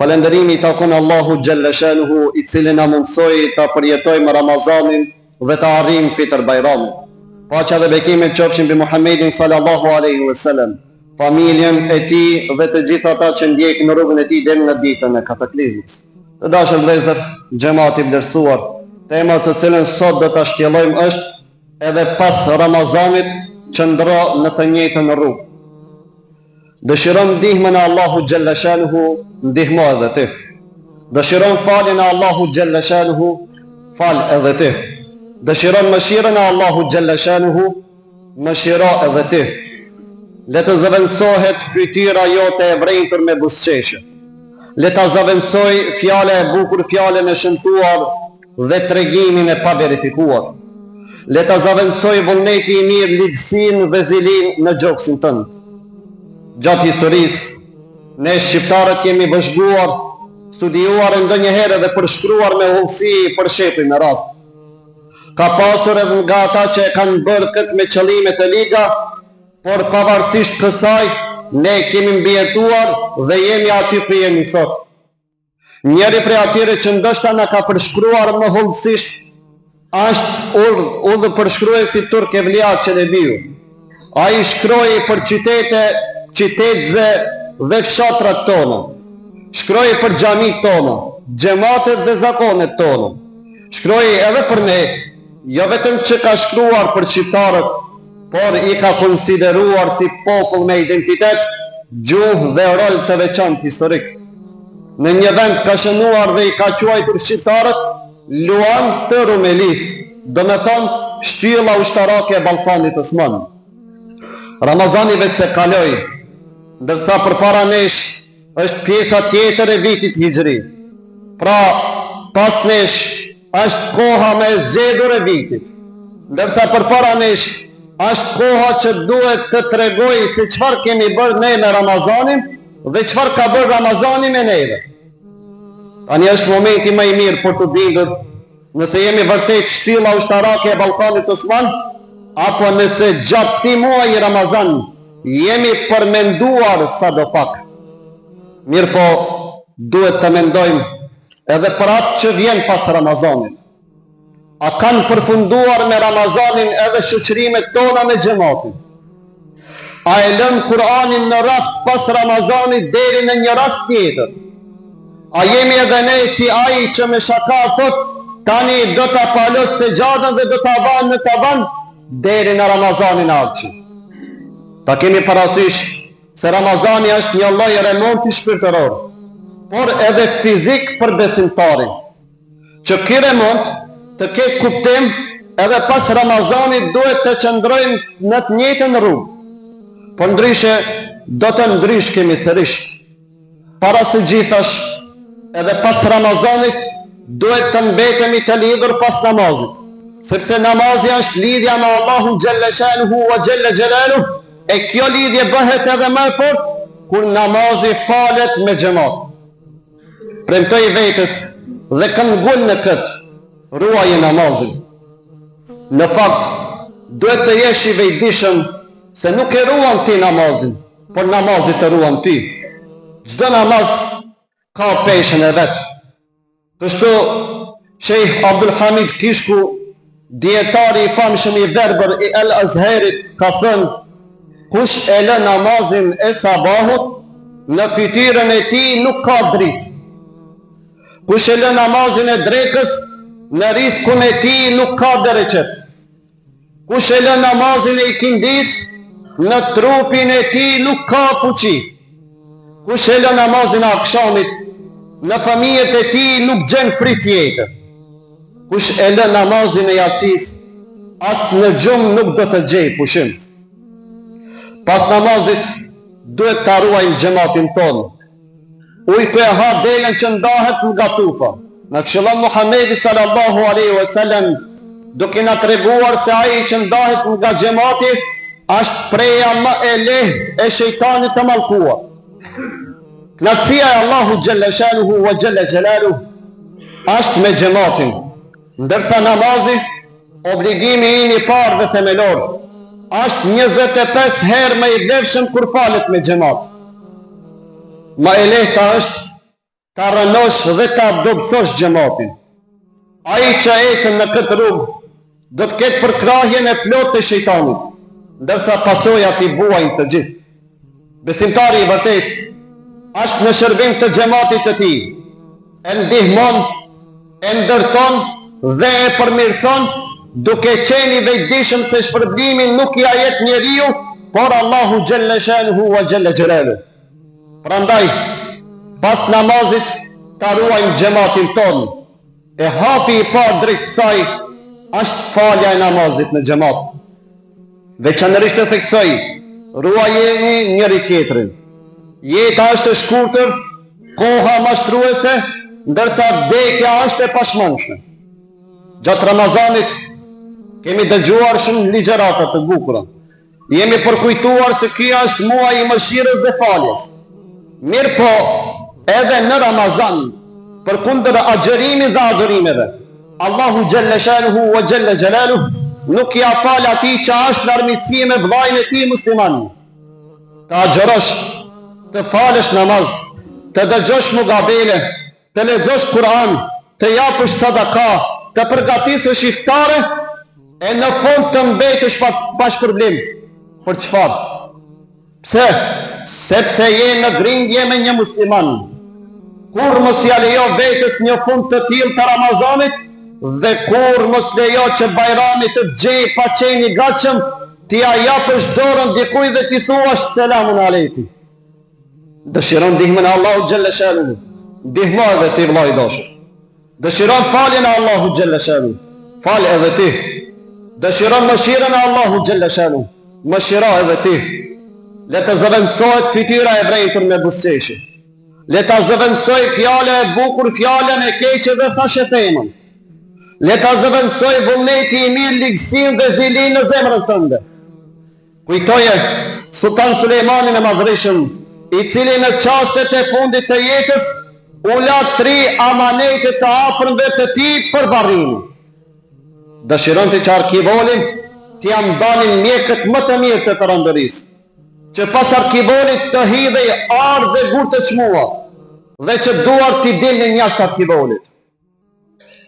Falënderimi i takon Allahu xhalla shanuhu, i cili na mundsoi ta përjetojmë Ramazanin dhe ta arrijmë fitër Bajramin. Paqja dhe bekimet qofshin mbi Muhammedin sallallahu alaihi wasallam, familjen e tij dhe të gjithë ata që ndjekin në rrugën e tij deri në ditën e kataklizmit. Të dashur vëllezër, xhamati i vlerësuar, tema të cilën sot do ta shtjellojmë është edhe pas Ramazanit qëndro në të njëjtën rrugë. Dëshiron ndihmën e Allahu xhalla shanuhu, ndihmo edhe ti. Dëshiron faljen e Allahu xhalla shanuhu, fal edhe ti. Dëshiron mëshirën e Allahu xhalla shanuhu, mëshiro edhe ti. Le të zëvendësohet fytyra jote e vrenjtur me buzëqeshje. Le ta zëvendësoj fjala e bukur, fjalën e shëmtuar dhe tregimin e paverifikuar. Le ta zëvendësoj vullneti i mirë, ligësinë dhe zilinë në gjoksin tënd. Gjatë historisë, ne shqiptarët jemi vëzhguar, studiuar ndonjëherë dhe përshkruar me hullësi për shepi me radhë. Ka pasur edhe nga ata që e kanë bërë këtë me qëllime të liga, por pavarësisht kësaj, ne kemi mbijetuar dhe jemi aty ku jemi sot. Njëri prej atyre që ndoshta na ka përshkruar më hullësisht është udhë përshkruesi Turk Evlia Çelebiu. Ai shkroi për qytetëze dhe fshatrat tona. Shkroi për xhamit tona, xhamatet dhe zakonet tona. Shkroi edhe për ne, jo vetëm që ka shkruar për shqiptarët, por i ka konsideruar si popull me identitet, gjuhë dhe rol të veçantë historik. Në një vend ka shënuar dhe i ka quajtur shqiptarët luan të Rumelis, do me thonë shtylla ushtarake e Ballkanit Osman. Ramazani vetë se kaloi, ndërsa përpara nesh është pjesa tjetër e vitit hijri. Pra, pas nesh është koha me zgjedhur e vitit, ndërsa përpara nesh është koha që duhet të tregoj se çfarë kemi bërë ne me Ramazanin dhe çfarë ka bërë Ramazani me neve. Tani është momenti më i mirë për të bindur nëse jemi vërtet shtylla ushtarake e Ballkanit Osman, apo nëse gjatë këtij muaji Ramazan jemi përmenduar sadopak. Mirë po, duhet të mendojmë edhe për atë që vjen pas Ramazanit. A kanë përfunduar me Ramazanin edhe shoqërimet tona me xhamatin? A e lëm Kur'anin në raft pas Ramazanit deri në një rast tjetër? A jemi edhe ne si ai që me shaka thot tani do ta palos sejadan dhe do ta vanë në tavan deri në Ramazanin ardhshëm? Ta kemi parasysh se Ramazani është një lloj remonti shpirtëror, por edhe fizik për besimtarin. Që ky remont të ketë kuptim, edhe pas Ramazanit duhet të qëndrojmë në të njëjtën rrugë. Por ndryshe do të ndryshkemi sërish. Para së gjithash, edhe pas Ramazanit duhet të mbetemi të lidhur pas namazit, sepse namazi është lidhja me Allahun xhalla shanuhu wa xhalla xhelaluhu, e kjo lidhje bëhet edhe më e fortë kur namazi falet me xhamat. Premtoj vetes dhe këmbgul në këtë, ruaje namazin. Në fakt, duhet të jesh i vetëdijshëm se nuk e ruan ti namazin, por namazi të ruan ty. Çdo namaz ka peshën e vet. Kështu Sheikh Abdul Hamid Kishku, dietari i famshëm i verbër i El Azherit, ka thënë: kush e lë namazin e sabahut, në fytyrën e tij nuk ka dritë. Kush e lë namazin e drekës, në riskun e tij nuk ka bereqet. Kush e lë namazin e ikindis, në trupin e tij nuk ka fuqi. Kush e lë namazin e akşamit, në fëmijët e tij nuk gjen fryt jetër. Kush e lë namazin e yatsis, as në gjumë nuk do të gjej pushim. Pas namazit duhet të ruajmë xhamatin tonë. Ujku e ha delën që ndahet nga tufa. Në këshillon Muhamedi sallallahu alaihi wasallam, duke na treguar se ai që ndahet nga xhamati është preja më e lehtë e shejtanit të mallkuar. Knatësia e Allahu xhalla shanuhu wa xhalla xhelaluhu është me xhamatin, ndërsa namazi, obligimi i parë dhe themelor, është 25 herë më i vlefshëm kur falet me xhamat. Më e lehta është ta rënosh dhe ta dobësosh xhamatin. Ai që ecën në këtë rrugë do të ketë përkrahjen e plotë të shejtanit, ndërsa pasojat i buajnë të gjithë. Besimtari i vërtet është në shërbim të xhamatit të tij, e ndihmon, e ndërton dhe e përmirëson, duke qenë i vetëdijshëm se shpërblimin nuk ja jep njeriu, por Allahu xhalla shanuhu wa xhalla xhelaluhu. Prandaj, pas namazit ta ruajmë xhamatin ton. E hapi i parë drejt kësaj është falja e namazit në xhamat. Veçanërisht të theksoj, ruajeni njëri tjetrin. Jeta është e shkurtër, koha mashtruese, ndërsa vdekja është e pashmangshme. Gjatë Ramazanit kemi dëgjuar shumë ligjërata të bukura. Jemi përkujtuar se ky është muaji i mëshirës dhe faljes. Mirë po, edhe në Ramazan, përkundër agjerimit dhe adhurimeve, Allahu xhalla shanuhu wa xhalla xhelaluhu nuk ja fal atij që është në armiqësi me vllajën e tij musliman. Të agjërosh, të falësh namaz, të dëgjosh mugabele, të lexosh Kur'an, të japësh sadaka, të përgatisësh iftare, e në fund të mbetesh pa shpërblim. Për çfarë? Pse? Sepse je në grindje me një musliman. Kur mos ja lejo vetes një fund të tillë të Ramazanit, dhe kur mos lejo që Bajrami të gjej pa qenë i gatshëm, ti ja japësh dorën dikujt dhe ti thuash selamun alejkum. Dëshiron ndihmën e Allahu xhalla shanuhu, ndihmo edhe ti vllai dashur. Dëshiron faljen e Allahu xhalla shanuhu, fal edhe ti. Dëshiron mëshirën e Allahu xhalla shanuhu, mëshiro edhe ti. Le të zëvendësohet fytyra e vrejtur me buzëqeshje. Le ta zëvendësoj fjala e bukur, fjalën e keqe dhe thashetemën. Le ta zëvendësoj vullneti i mirë, ligësinë dhe zilinë në zemrën tënde. Kujtoje Sultan Sulejmanin e Madhreshëm, i cili në çastet e fundit të jetës u la 3 amanete të afërmve të tij për varrin. Dëshironte që arkivolin t'i ambanin mjekët më të mirë të perandërisë, që pas arkivolit të hidhej ardh dhe gur të çmua, dhe që duar t'i dilnin jashtë arkivolit.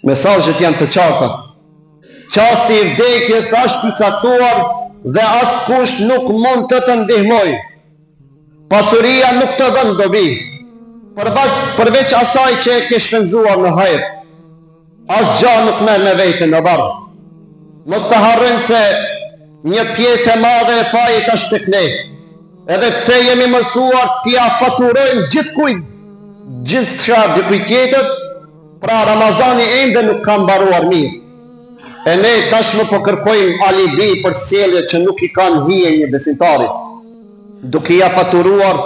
Mesazhet janë të qarta. Qasti i vdekjes është i caktuar dhe askush nuk mund të të ndihmojë. Pasuria nuk të vën dobi, përveç asaj që e ke shpenzuar në hajër. Asgjë nuk merr me vete në varr. Mos të harrojmë se një pjesë e madhe e fajit është tek ne. Edhe pse jemi mësuar t'ia faturojmë gjithçka dikujt tjetër, pra Ramazani ende nuk ka mbaruar mirë. E ne tashmë po kërkojmë alibi për sjellje që nuk i kanë hije një besimtari, duke ia faturuar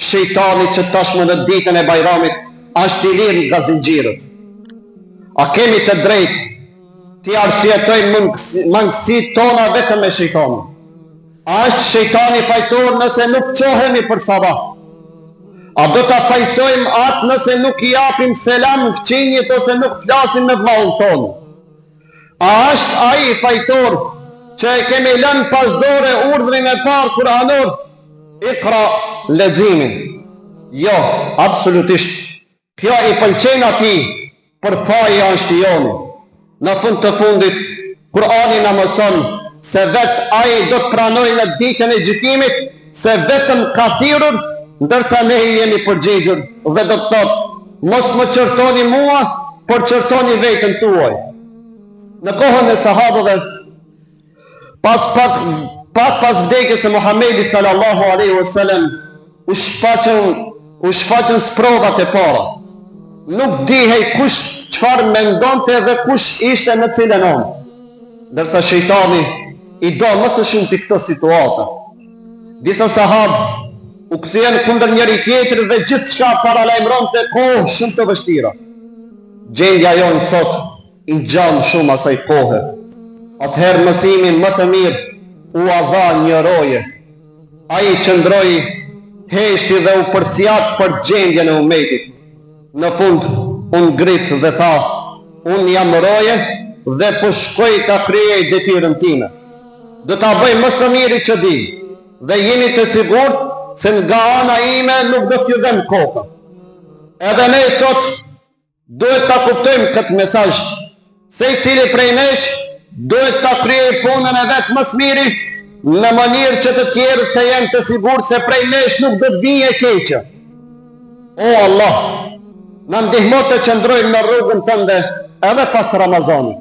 shejtanit që tashmë në ditën e Bajramit është i lirë nga zinxhirët. A kemi të drejtë t'i arsyetojmë mangësitë tona vetëm me shejtanin? A është shejtani fajtor nëse nuk qohemi për sabah? A do t'a fajsojmë atë nëse nuk i japim selam fqinjit ose nuk flasim me vllahun tonë? A është ai fajtor që e kemi lënë pas dore urdhrin e parë kuranor, Iqra, leximin? Jo, absolutisht. Kjo i pëlqen atij, por faji është i joni. Në fund të fundit, Kurani na mëson se vetë ai do të pranojë në ditën e gjykimit se vetëm ka thirrur, ndërsa ne jemi përgjigjur dhe do të thotë, mos më çertoni mua, por çertoni veten tuaj. Në kohën e sahabëve, pas vdekjes së Muhamedit sallallahu alaihi wasallam, u shfaqën sprovat e para. Nuk dihej kush çfarë mendonte dhe kush ishte në cilën anë. Ndërsa shejtani i do më së shumti këto situata. Disa sahabë u kthyen kundër njëri tjetrit dhe gjithçka paralajmëronte kohë shumë të vështira. Gjendja jonë sot i ngjan shumë asaj kohe. Atëherë mësimin më të mirë u dha një roje. Ai qëndroi, heshti dhe u përsjat për gjendjen e umetit. Në fund unë ngrit dhe tha, unë jam roje dhe po shkoj ta kryej detyrën time. Do ta bëj më së miri që di, dhe jeni të sigurt se nga ana ime nuk do t'ju dhem koka. Edhe ne sot duhet ta kuptojmë këtë mesazh, se i cili prej nesh duhet ta kryej punën e vet më së miri në mënyrë që të tjerë të jenë të sigurt se prej nesh nuk do të vijë e keqja. O Allah, na ndihmo të qëndrojmë në rrugën tënde edhe pas Ramazanit.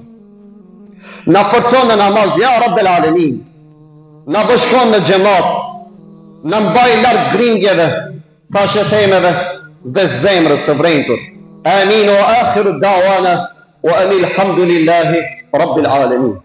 Na forcon në namaz, ja Rabbel Alamin. Na bashkon në xhamat, na mbaj larg gringjeve, thashëthemeve dhe zemrës së vrentur. Amin wa akhiru da'wana wa anil hamdulillahi Rabbil Alamin.